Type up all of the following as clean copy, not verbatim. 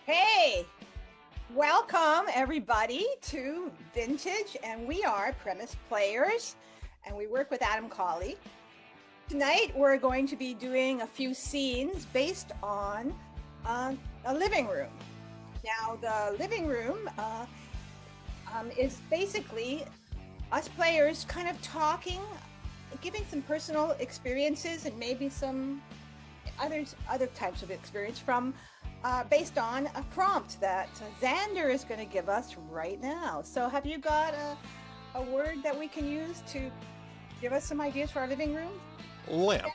Hey, welcome everybody to Vintage, and we are premise players, and we work with Adam Colley. Tonight, we're going to be doing a few scenes based on a living room. Now, the living room is basically us players kind of talking, giving some personal experiences, and maybe some other types of experience from based on a prompt that Xander is going to give us right now. So, have you got a word that we can use to give us some ideas for our living room? Lamp.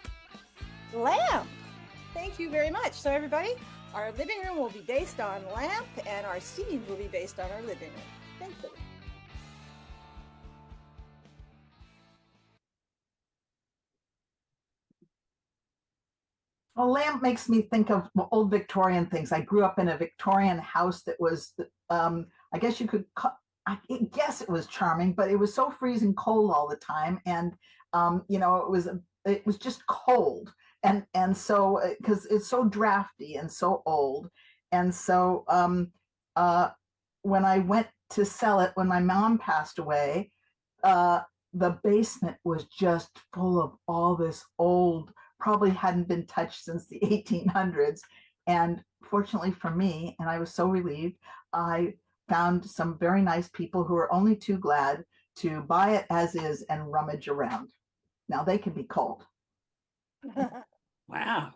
Lamp. Thank you very much. So, everybody, our living room will be based on lamp, and our scenes will be based on our living room. Thank you. A lamp makes me think of old Victorian things. I grew up in a Victorian house that was, I guess you could, I guess it was charming, but it was so freezing cold all the time, and it was just cold, and so because it's so drafty and so old, and so when I went to sell it when my mom passed away, uh, the basement was just full of all this old, probably hadn't been touched since the 1800s. And fortunately for me, and I was so relieved, I found some very nice people who were only too glad to buy it as is and rummage around. Now they can be cold. Wow.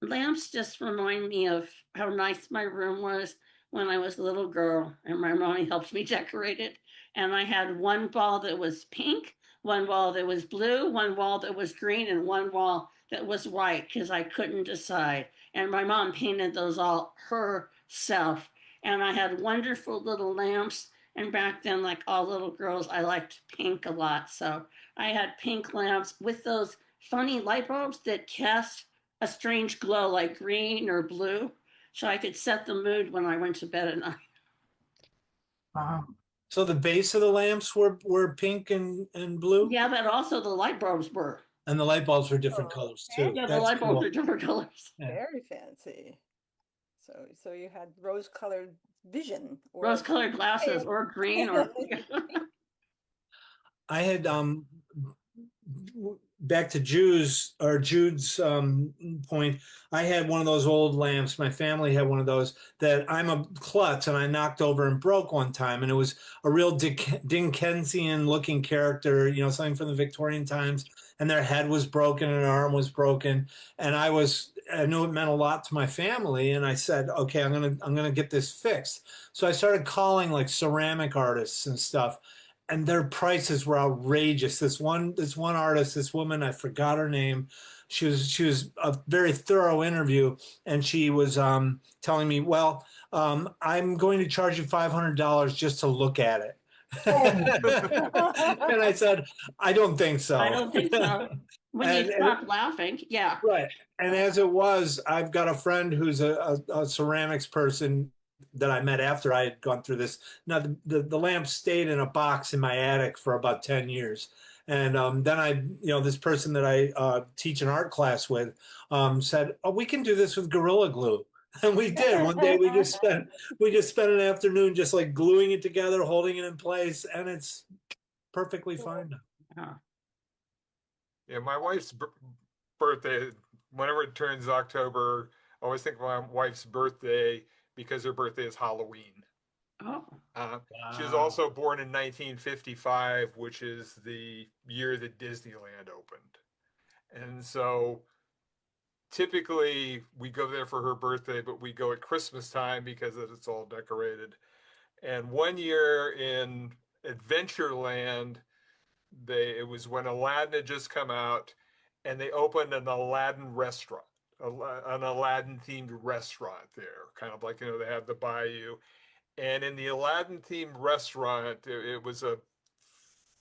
Lamps just remind me of how nice my room was when I was a little girl and my mommy helped me decorate it. And I had one wall that was pink, one wall that was blue, one wall that was green, and one wall that was white because I couldn't decide. And my mom painted those all herself. And I had wonderful little lamps. And back then, like all little girls, I liked pink a lot. So I had pink lamps with those funny light bulbs that cast a strange glow like green or blue, so I could set the mood when I went to bed at night. So the base of the lamps were pink and blue? Yeah, but also the light bulbs were. And the light bulbs were different colors too. Yeah, the That's light bulbs cool. were different colors. Yeah. Very fancy. So you had rose-colored vision, or Rose-colored glasses, or green, or I had back to Jude's point. I had one of those old lamps. My family had one of those that I'm a klutz, and I knocked over and broke one time. And it was a real Dickensian looking character, something from the Victorian times. And their head was broken and an arm was broken. And I knew it meant a lot to my family. And I said, okay, I'm gonna get this fixed. So I started calling like ceramic artists and stuff, and their prices were outrageous. This one artist, this woman, I forgot her name. She was a very thorough interview, and she was telling me, well, I'm going to charge you $500 just to look at it. And I said, I don't think so. I don't think so. When you stop laughing, yeah. Right. And as it was, I've got a friend who's a ceramics person that I met after I had gone through this. Now, the lamp stayed in a box in my attic for about 10 years. And then this person that I teach an art class with said, oh, we can do this with Gorilla Glue. And we did. One day we just spent an afternoon just like gluing it together, holding it in place, and it's perfectly fine now. Yeah, my wife's birthday, whenever it turns October, I always think of my wife's birthday because her birthday is Halloween. Oh. Wow. She was also born in 1955, which is the year that Disneyland opened. And so typically we go there for her birthday, but we go at Christmas time because it's all decorated. And one year in Adventureland, it was when Aladdin had just come out, and they opened an Aladdin restaurant, an Aladdin themed restaurant there, kind of like, they have the Bayou. And in the Aladdin themed restaurant, it was a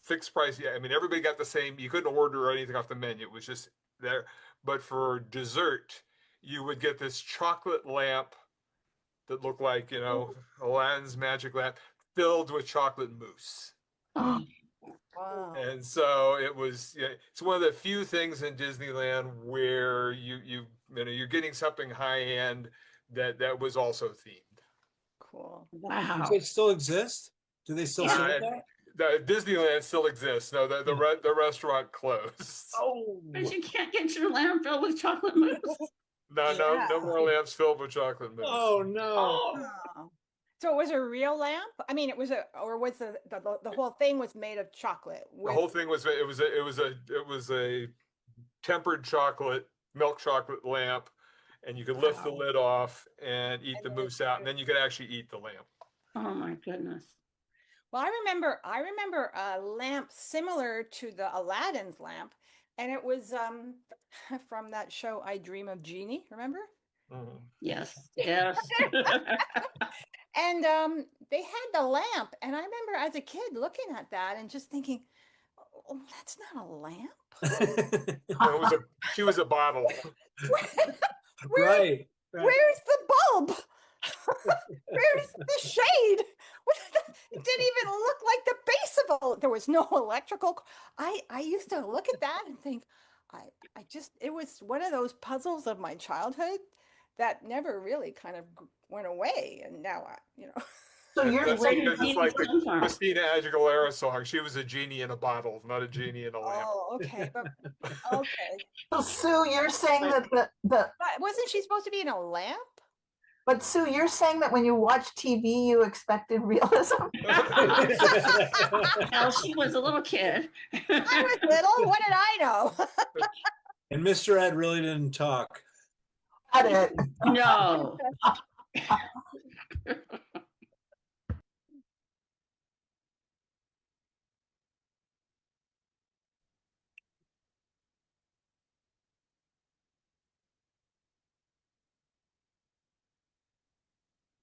fixed price. Yeah, I mean, everybody got the same. You couldn't order anything off the menu. It was just there. But for dessert, you would get this chocolate lamp that looked like, Aladdin's magic lamp filled with chocolate mousse. Oh. Wow. And so it was, it's one of the few things in Disneyland where you're getting something high end, that was also themed. Cool. Wow. Does it still exist? Do they still Yeah. serve that? The Disneyland still exists. No, the restaurant closed. Oh, But you can't get your lamp filled with chocolate mousse. No more lamps filled with chocolate mousse. oh no. Oh. So it was a real lamp? I mean, it was or was the whole thing was made of chocolate? The whole thing was it was a tempered chocolate, milk chocolate lamp, and you could lift the Wow. lid off and eat And the then mousse out, and then you could actually eat the lamp. Oh my goodness. Well, I remember a lamp similar to the Aladdin's lamp, and it was from that show I Dream of Jeannie, remember? Mhm. Yes. Yes. And they had the lamp, and I remember as a kid looking at that and just thinking, oh, that's not a lamp. She was a bottle. Right. Where's the bulb? Where's the shade? It didn't even look like the base of a. There was no electrical. I used to look at that and think, I just it was one of those puzzles of my childhood that never really kind of went away, and now So you're That's saying, because it's like the Sunflower. Christina Aguilera song. She was a genie in a bottle, not a genie in a lamp. Oh, okay, but okay. so Sue, you're saying that But wasn't she supposed to be in a lamp? but Sue, you're saying that when you watch TV, you expected realism. Well, she was a little kid. I was little. What did I know? And Mr. Ed really didn't talk. Got it. No.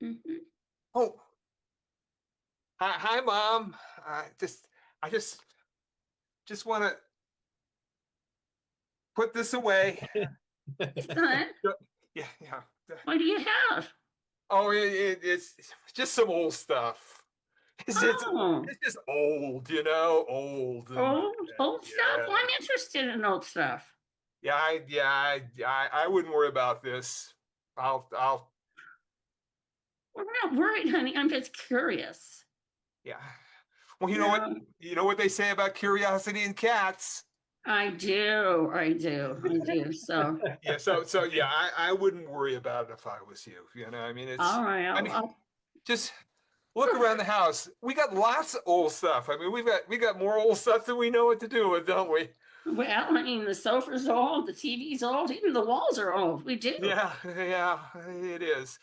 Mhm. Oh, hi, Mom. I just want to put this away. Son, Yeah. what do you have? Oh, it's just some old stuff. Oh, It's just old, old. old stuff. Well, I'm interested in old stuff. I wouldn't worry about this. I'll Well, we're not worried, honey. I'm just curious. yeah. Well, you know what? Yeah. You know what they say about curiosity in cats. I do. So, Yeah. So yeah, I wouldn't worry about it if I was you. I mean, it's. all right. I mean, just look around the house. We got lots of old stuff. I mean, we got more old stuff than we know what to do with, don't we? Well, I mean, the sofa's old, the TV's old, even the walls are old. We do. Yeah, it is.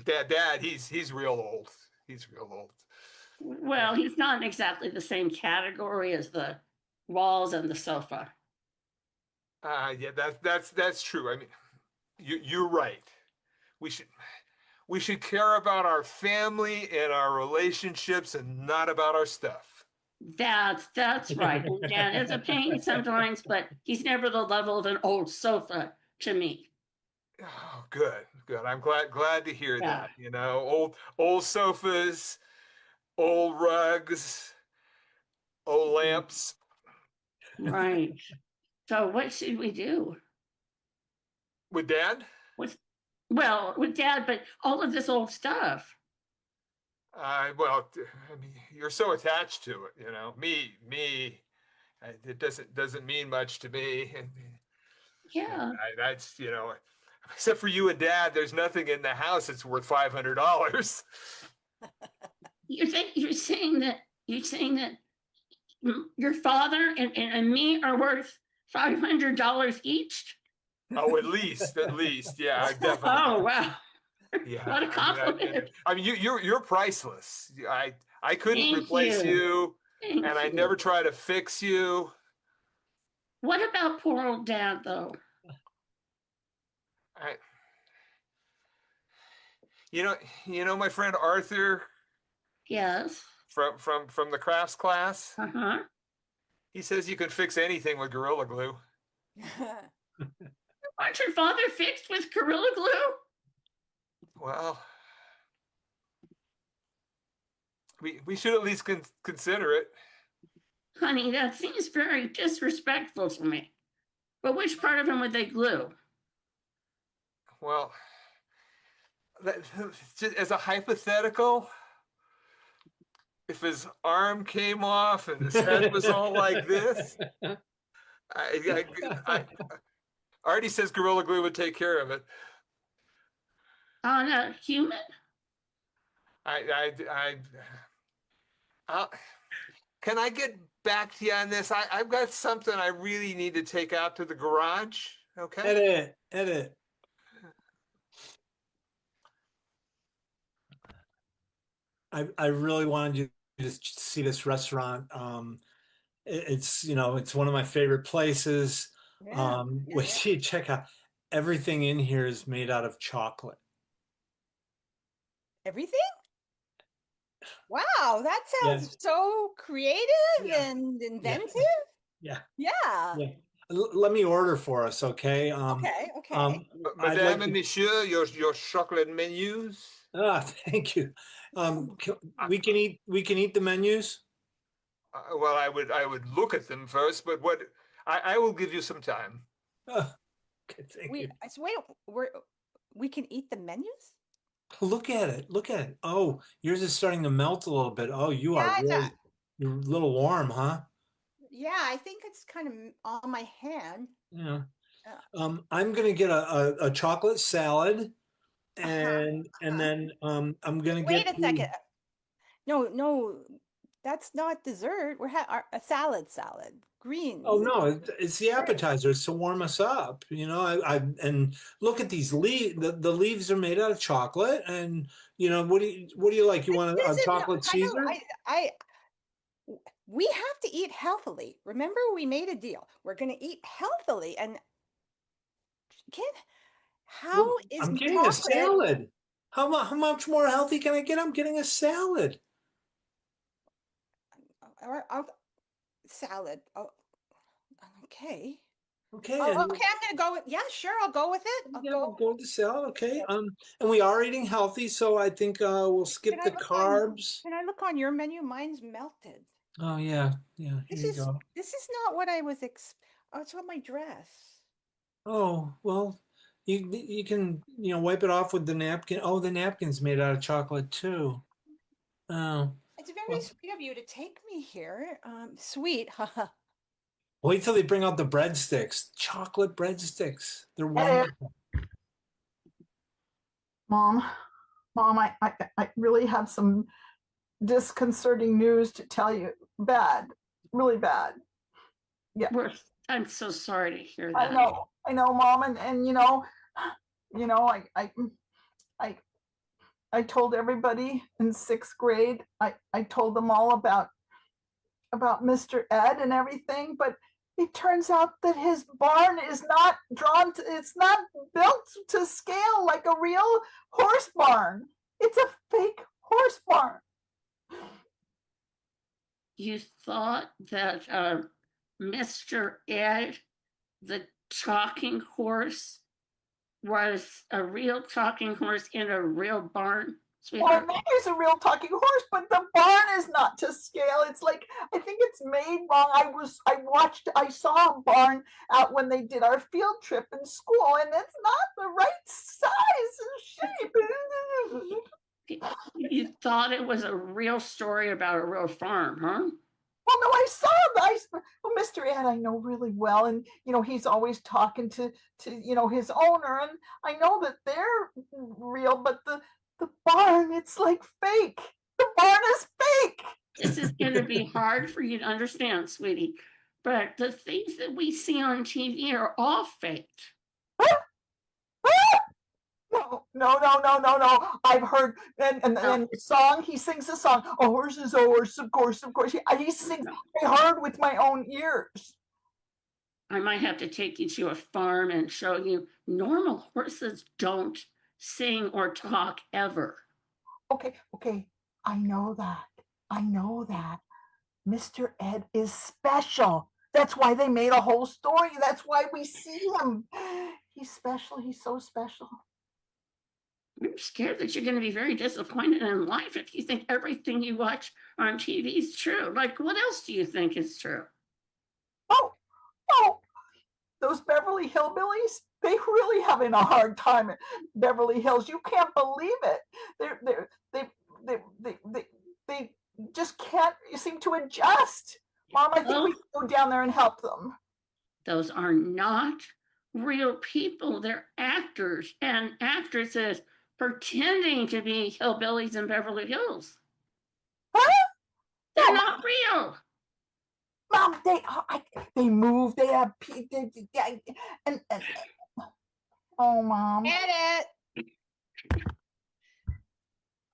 Dad, he's real old. He's real old. Well, he's not exactly the same category as the walls and the sofa. Yeah, that's true. I mean, you're right. We should care about our family and our relationships and not about our stuff. That's right. And Dad is a pain sometimes, but he's never the level of an old sofa to me. Oh, good. I'm glad to hear Yeah. that. Old sofas, old rugs, old lamps. Right. So what should we do? With Dad? Well, with Dad, but all of this old stuff. Well, I mean, you're so attached to it, Me, it doesn't mean much to me. Yeah. That's except for you and Dad, there's nothing in the house that's worth $500. You're saying that your father and me are worth $500 each? Oh, at least, yeah, definitely. Oh, wow. Yeah, What a compliment. I mean, you're priceless. I couldn't Thank replace you, Thank and I you. never try to fix you. What about poor old Dad, though? My friend Arthur Yes. from the crafts class. Uh-huh. He says you can fix anything with Gorilla Glue. Aren't your father fixed with Gorilla Glue? Well, we should at least consider it. Honey, that seems very disrespectful to me. But which part of him would they glue? Well, just as a hypothetical, if his arm came off and his head was all like this, Artie says Gorilla Glue would take care of it. On a human? Can I get back to you on this? I've got something I really need to take out to the garage. Okay. Edit. I really wanted you to see this restaurant. It's it's one of my favorite places. Wait till you check out everything in here is made out of chocolate. Everything? Wow, that sounds so creative and inventive. Yeah. Let me order for us, okay? Okay. Madame and Monsieur, your chocolate menus. Thank you. We can eat the menus. Well, I would look at them first, but I will give you some time. Okay, thank you. So wait, we can eat the menus? Look at it. Oh, yours is starting to melt a little bit. Oh, you're a little warm, huh? Yeah, I think it's kind of on my hand. Yeah. I'm gonna get a chocolate salad, and then I'm gonna Wait a second. No, that's not dessert. We're a salad. Greens. Oh no, it's the appetizer. It's to warm us up. And look at these leaves. The leaves are made out of chocolate. And what do you like? You want a chocolate Caesar? We have to eat healthily. Remember, we made a deal. We're going to eat healthily. And I'm getting a salad. How much more healthy can I get? I'm getting a salad. Salad. Oh, okay. Okay. Oh, okay, I'm gonna go with. Yeah, sure, I'll go with it. I'll go with the salad. Okay. And we are eating healthy, so I think we'll skip the carbs. Can I look on your menu? Mine's melted. Oh yeah. Here you go. This is not what I was Oh, it's on my dress. Oh well, you can wipe it off with the napkin. Oh, the napkin's made out of chocolate too. Oh. It's very sweet of you to take me here. Sweet, haha. Wait till they bring out the breadsticks. Chocolate breadsticks. They're wonderful. Mom, I really have some disconcerting news to tell you. Bad, really bad. Yeah. I'm so sorry to hear that. I know, Mom, and I told everybody in 6th grade. I told them all about Mr. Ed and everything, but it turns out that his barn is not it's not built to scale like a real horse barn. It's a fake horse barn. You thought that Mr. Ed, the talking horse, was a real talking horse in a real barn? Well, maybe it's a real talking horse, but the barn is not to scale. It's like, I think it's made wrong. I saw a barn out when they did our field trip in school, and it's not the right size and shape. You thought it was a real story about a real farm, huh? Well, no, I saw Mr. Ed I know really well, and he's always talking to his owner, and I know that they're real, but the barn, it's like fake. The barn is fake. This is going to be hard for you to understand, sweetie, but the things that we see on TV are all fake. No. I've heard, and the song, he sings the song, a horse is a horse, of course. He sings, I heard with my own ears. I might have to take you to a farm and show you normal horses don't sing or talk ever. Okay. I know that. Mr. Ed is special. That's why they made a whole story. That's why we see him. He's special. He's so special. I'm scared that you're going to be very disappointed in life if you think everything you watch on TV is true. Like, what else do you think is true? Oh, those Beverly Hillbillies, they really having a hard time in Beverly Hills. You can't believe it. They just can't seem to adjust. Mom, I think we can go down there and help them. Those are not real people. They're actors and actresses pretending to be hillbillies in Beverly Hills. Huh? They're No, not real. Mom, they move. They have and oh, Mom. Get it.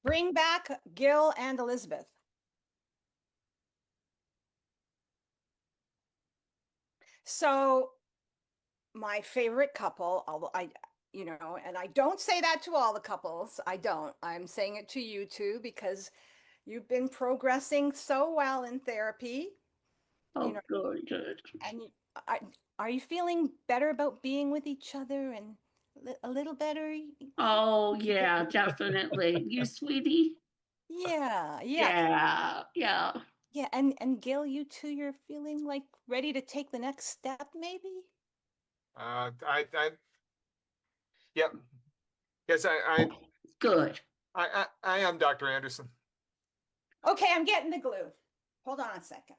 Bring back Gil and Elizabeth. So my favorite couple, although and I don't say that to all the couples. I don't. I'm saying it to you two because you've been progressing so well in therapy. Oh, good. And are you feeling better about being with each other and a little better? Oh, yeah, definitely. You, sweetie? Yeah. Yeah. Yeah, and Gil, you too, you're feeling like ready to take the next step, maybe? Yep. Yes, Good. I am Dr. Anderson. Okay, I'm getting the glue. Hold on a second.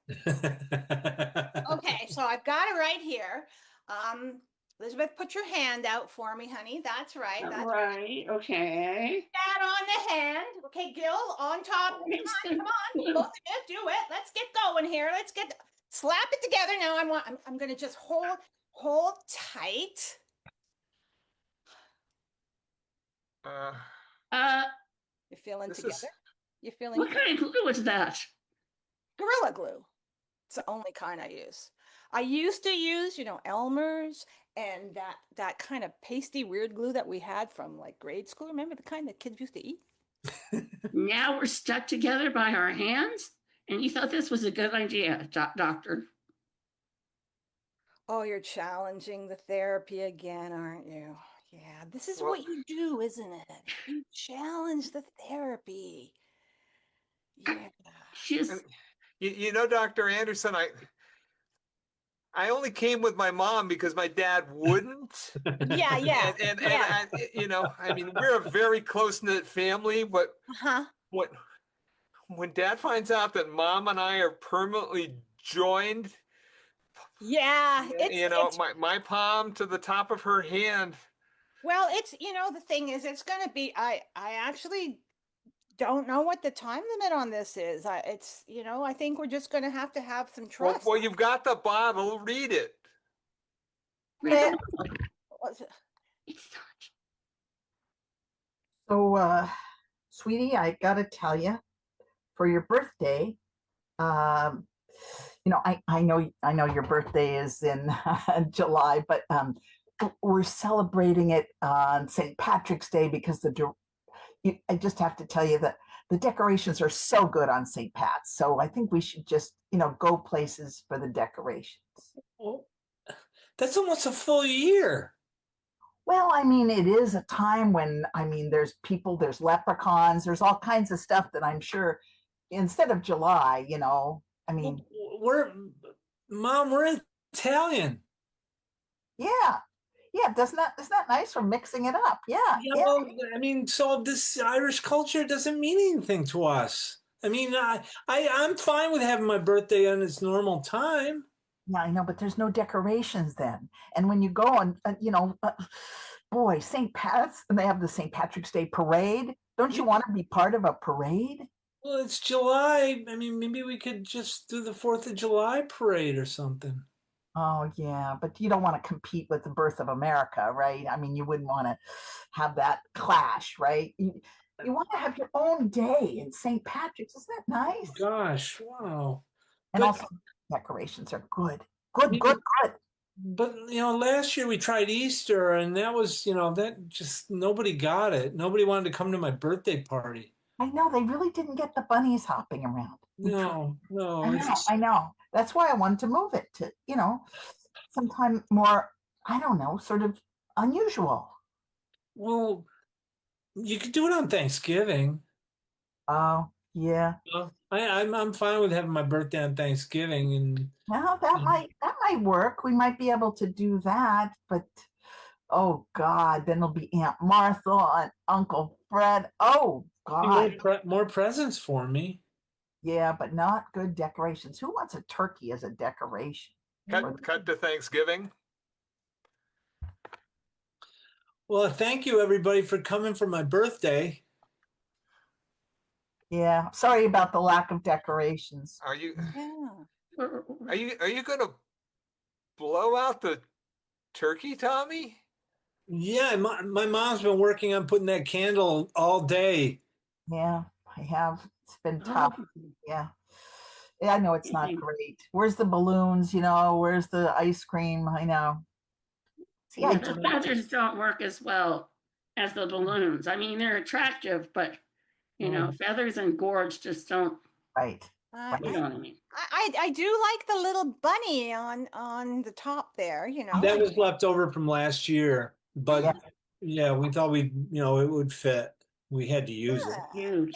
Okay, so I've got it right here. Elizabeth, put your hand out for me, honey. That's right. That's right. Okay. that on the hand. Okay, Gil, on top. Come on. Both of you, do it. Let's get going here. Slap it together now. I'm gonna just hold tight. You're feeling together? You're feeling what kind of glue is that? Gorilla Glue. It's the only kind I use. I used to use, Elmer's and that kind of pasty weird glue that we had from like grade school. Remember the kind that kids used to eat? Now we're stuck together by our hands? And you thought this was a good idea, doctor? Oh, you're challenging the therapy again, aren't you? Yeah, this is what you do, isn't it? You challenge the therapy. Yeah. Dr. Anderson, I only came with my mom because my dad wouldn't. Yeah. And I mean, we're a very close-knit family, but when dad finds out that mom and I are permanently joined, yeah, it's my palm to the top of her hand. Well, it's the thing is, it's going to be. I actually don't know what the time limit on this is. I think we're just going to have some trust. Well, you've got the bottle. Read it. It's not. So, sweetie, I gotta tell you, for your birthday, I know your birthday is in July, but we're celebrating it on St. Patrick's Day because I just have to tell you that the decorations are so good on St. Pat's. So I think we should just, go places for the decorations. Well, that's almost a full year. Well, I mean, it is a time when, there's people, there's leprechauns, there's all kinds of stuff that I'm sure instead of July, Mom, we're Italian. Yeah. Isn't that nice? We're mixing it up. Yeah. Well, so this Irish culture doesn't mean anything to us. I'm fine with having my birthday on its normal time. Yeah, I know, but there's no decorations then. And when you go on, boy, St. Pat's, and they have the St. Patrick's Day parade. Don't you want to be part of a parade? Well, it's July. Maybe we could just do the 4th of July parade or something. Oh, yeah, but you don't want to compete with the birth of America, right? You wouldn't want to have that clash, right? You want to have your own day in St. Patrick's. Isn't that nice? Gosh, wow. And also, decorations are good. Good. But, last year we tried Easter, and that was, that just, nobody got it. Nobody wanted to come to my birthday party. I know, they really didn't get the bunnies hopping around. No. I know. That's why I wanted to move it to, sometime more, I don't know, sort of unusual. Well, you could do it on Thanksgiving. Oh, yeah. I'm fine with having my birthday on Thanksgiving, and Well, that might work. We might be able to do that, but oh God, then it'll be Aunt Martha and Uncle Fred. Oh God. more presents for me. Yeah, but not good decorations. Who wants a turkey as a decoration? Cut to Thanksgiving. Well, thank you everybody for coming for my birthday. Yeah, sorry about the lack of decorations. Are you Yeah. are you gonna blow out the turkey, Tommy? Yeah, my mom's been working on putting that candle all day. Yeah, I have. It's been tough. Yeah. Yeah, I know it's not great. Where's the balloons? Where's the ice cream? I know. See, Yeah, the feathers don't work as well as the balloons. I mean, they're attractive, but feathers and gourds just don't. Right. You know what I mean? I do like the little bunny on the top there. That was left over from last year, but yeah, we thought it would fit. We had to use it. Huge.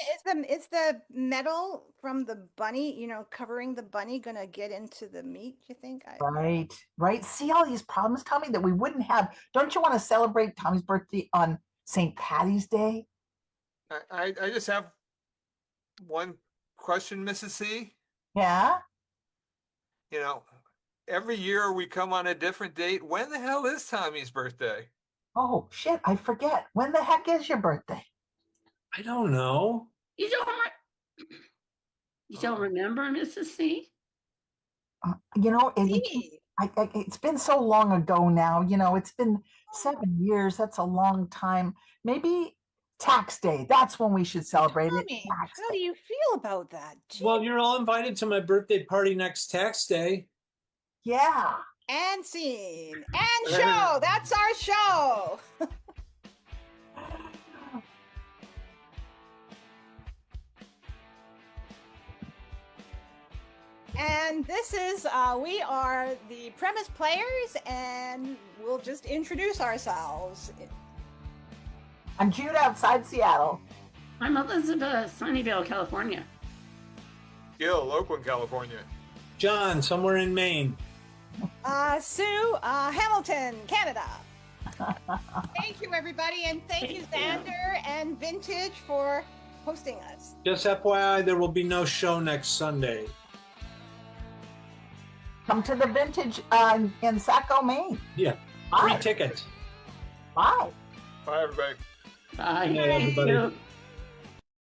Is the metal from the bunny, covering the bunny, gonna get into the meat? You think? Right. See all these problems, Tommy, that we wouldn't have. Don't you want to celebrate Tommy's birthday on St. Patty's Day? I just have one question, Mrs. C. Yeah. Every year we come on a different date. When the hell is Tommy's birthday? Oh shit, I forget. When the heck is your birthday? I don't know. You don't remember, Mrs. C? It's been so long ago now. It's been 7 years. That's a long time. Maybe tax day. That's when we should celebrate it. Tommy, how do you feel about that? Gee. Well, you're all invited to my birthday party next tax day. Yeah. And scene and show. That's our show. And this is, we are the premise players, and we'll just introduce ourselves. I'm Jude outside Seattle. I'm Elizabeth, Sunnyvale, California. Gil, Oakland, California. John, somewhere in Maine. Sue, Hamilton, Canada. Thank you, everybody, and thank you, Xander and Vintage, for hosting us. Just FYI, there will be no show next Sunday. Come to the Vintage in Saco, Maine. Yeah. Bye. Free tickets. Bye. Bye, everybody. Bye. Hey, everybody. Thank you.